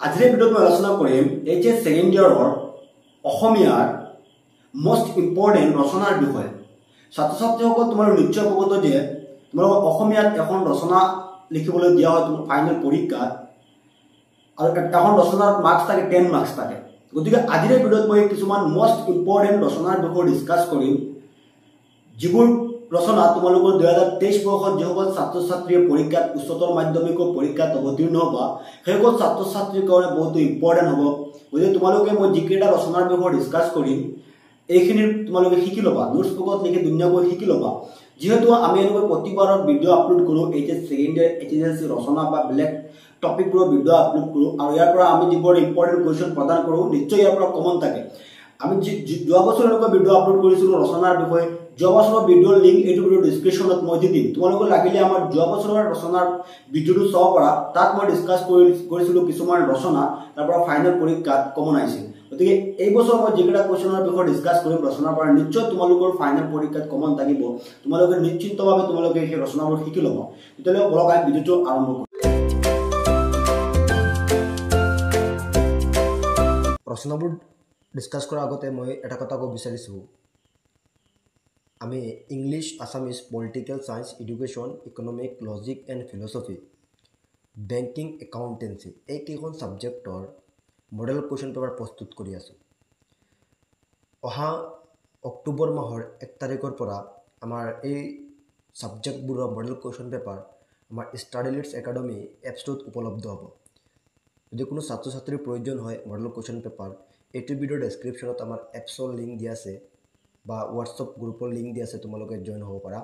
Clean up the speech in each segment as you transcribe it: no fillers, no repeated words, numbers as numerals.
আজিৰ ভিডিঅ'ত মই আলোচনা কৰিম এইচএছ সেকেন্ড ইয়াৰৰ অসমীয়াৰ মোস্ট ইম্পৰ্টেন্ট ৰচনাৰ বিষয়ে। ছাত্ৰ-ছাত্ৰীসকল তোমালোক নিশ্চয় অৱগত যে তোমালোকক অসমীয়াত এখন ৰচনা লিখিবলৈ দিয়া হয় তোমাৰ ফাইনেল পৰীক্ষাত, আৰু এখন ৰচনাৰ মাৰ্কস থাকে 10 মাৰ্কস থাকে। গতিকে আজিৰ ভিডিঅ'ত মই কিছুমান মোস্ট ইম্পৰ্টেন্ট ৰচনাৰ বিষয়ে ডিসকাস কৰিম, যিবোৰ ৰচনা তোমালোকৰ 2023 বৰ্ষত যিসকল ছাত্ৰ-ছাত্ৰীয়ে পৰীক্ষাত উচ্চতৰ মাধ্যমিকৰ পৰীক্ষাত অৱতীৰ্ণ হ'বা সেইসকল ছাত্ৰ-ছাত্ৰীৰ কাৰণে বহুত ইম্পৰ্টেন্ট হ'ব। গতিকে তোমালোকে মই যিকেইটা ৰচনাৰ বিষয়ে ডিসকাস কৰিম এইখিনি তোমালোকে শিকি ল'বা, নোটছ বুকত লিখি ধুনীয়াকৈ শিকি ল'বা। যেহেতু আমি এনেকৈ প্ৰতিবাৰৰ ভিডিঅ' আপলোড কৰোঁ, এইচএছ সেকেন্ড ইয়াৰ এইচএছএলচি ৰচনা বা বেলেগ টপিকবোৰৰ ভিডিঅ' আপলোড কৰোঁ, আৰু ইয়াৰ পৰা আমি যিবোৰ ইম্পৰ্টেন্ট কুৱেশ্যন প্ৰদান কৰোঁ নিশ্চয় ইয়াৰ পৰা কমন থাকে। আমি যোৱা বছৰ এনেকুৱা ভিডিঅ' আপলোড কৰিছিলোঁ ৰচনাৰ বিষয়ে, যোৱা বছৰৰ ভিডিঅ'ৰ লিংক এইটো ভিডিঅ' ডিসক্ৰিপশ্যনত মই দি দিম। তোমালোকে লাগিলে আমাৰ যোৱা বছৰৰ ৰচনাৰ ভিডিঅ'টো চাব পাৰা, তাত মই ডিসকাস কৰিছিলোঁ কিছুমান ৰচনা, তাৰ পৰা ফাইনেল পৰীক্ষাত কমন আহিছিল। গতিকে এই বছৰ মই যিকেইটা কুৱেশ্যনৰ বিষয়ে ডিসকাস কৰিম ৰচনাৰ পৰা নিশ্চয় তোমালোকৰ ফাইনেল পৰীক্ষাত কমন থাকিব। তোমালোকে নিশ্চিতভাৱে তোমালোকে সেই ৰচনাবোৰ শিকি ল'ব। তেতিয়াহ'লে বলক আমি ভিডিঅ'টো আৰম্ভ কৰোঁ। ৰচনাবোৰ ডিসকাস কৰাৰ আগতে মই এটা কথা ক'ব বিচাৰিছোঁ, আমি English, Assamese, political science, education, economic, logic and philosophy, banking, accountancy এই কেইখন ছাবজেক্টৰ মডেল কুৱেশ্যন পেপাৰ প্ৰস্তুত কৰি আছোঁ। অহা অক্টোবৰ মাহৰ 1 তাৰিখৰ পৰা আমাৰ এই ছাবজেক্টবোৰৰ মডেল কুৱেশ্যন পেপাৰ আমাৰ ষ্টাডি লিডছ একাডেমি এপছটোত উপলব্ধ হ'ব। যদি কোনো ছাত্ৰ ছাত্ৰীৰ প্ৰয়োজন হয় মডেল কুৱেশ্যন পেপাৰ, এইটো ভিডিঅ'ৰ ডেছক্ৰিপশ্যনত আমাৰ এপছৰ লিংক দিয়া আছে বা হোৱাটছআপ গ্ৰুপৰ লিংক দিয়া আছে, তোমালোকে জইন হ'ব পাৰা।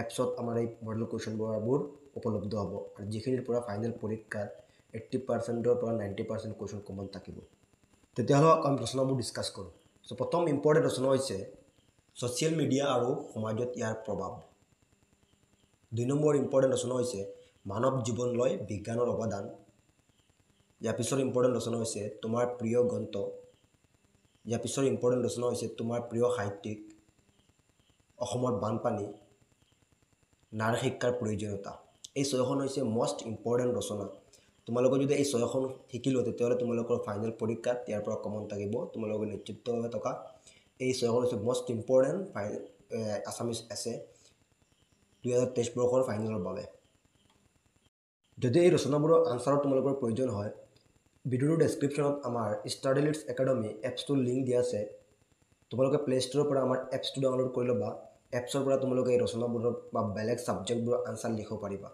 এপছত আমাৰ এই মডেল কুৱেশ্যন পেপাৰবোৰ উপলব্ধ হ'ব, আৰু যিখিনিৰ পৰা ফাইনেল পৰীক্ষাত 80%ৰ পৰা 90% কুৱেশ্যন কমন থাকিব। তেতিয়াহ'লে আমি ৰচনাবোৰ ডিসকাস কৰোঁ। চ' প্ৰথম ইম্পৰ্টেণ্ট ৰচনা হৈছে ছ'চিয়েল মিডিয়া আৰু সমাজত ইয়াৰ প্ৰভাৱ। 2 নম্বৰ ইম্পৰ্টেণ্ট ৰচনা হৈছে মানৱ জীৱনলৈ বিজ্ঞানৰ অৱদান। ইয়াৰ পিছৰ ইম্পৰ্টেণ্ট ৰচনা হৈছে তোমাৰ প্ৰিয় গ্ৰন্থ। ইয়াৰ পিছৰ ইম্পৰ্টেণ্ট ৰচনা হৈছে তোমাৰ প্ৰিয় সাহিত্যিক। অসমৰ বানপানী, নাৰী শিক্ষাৰ প্ৰয়োজনীয়তা। এই 6খন হৈছে মোস্ট ইম্পৰ্টেণ্ট ৰচনা। তোমালোকে যদি এই 6খন শিকিলো তেতিয়াহ'লে তোমালোকৰ ফাইনেল পৰীক্ষাত ইয়াৰ পৰা কমন থাকিব, তোমালোকে নিশ্চিতভাৱে থকা। এই 6খন হৈছে মোস্ট ইম্পৰ্টেণ্ট আছামিজ এছে 2023 বৰ্ষৰ ফাইনেলৰ বাবে। যদি এই ৰচনাবোৰৰ আনচাৰৰ তোমালোকৰ প্ৰয়োজন হয়, ভিডিঅ'ৰ ডেছক্ৰিপশ্যনত আমাৰ ষ্টাডি লিডছ একাডেমি এপছটোৰ লিংক দিয়া আছে। তোমালোকে প্লে ষ্ট'ৰৰ পৰা আমাৰ এপছটো ডাউনলোড কৰি ল'বা। এপছৰ পৰা তোমালোকে এই ৰচনাবোৰৰ বা বেলেগ ছাবজেক্টবোৰৰ আনচাৰ লিখিব পাৰিবা।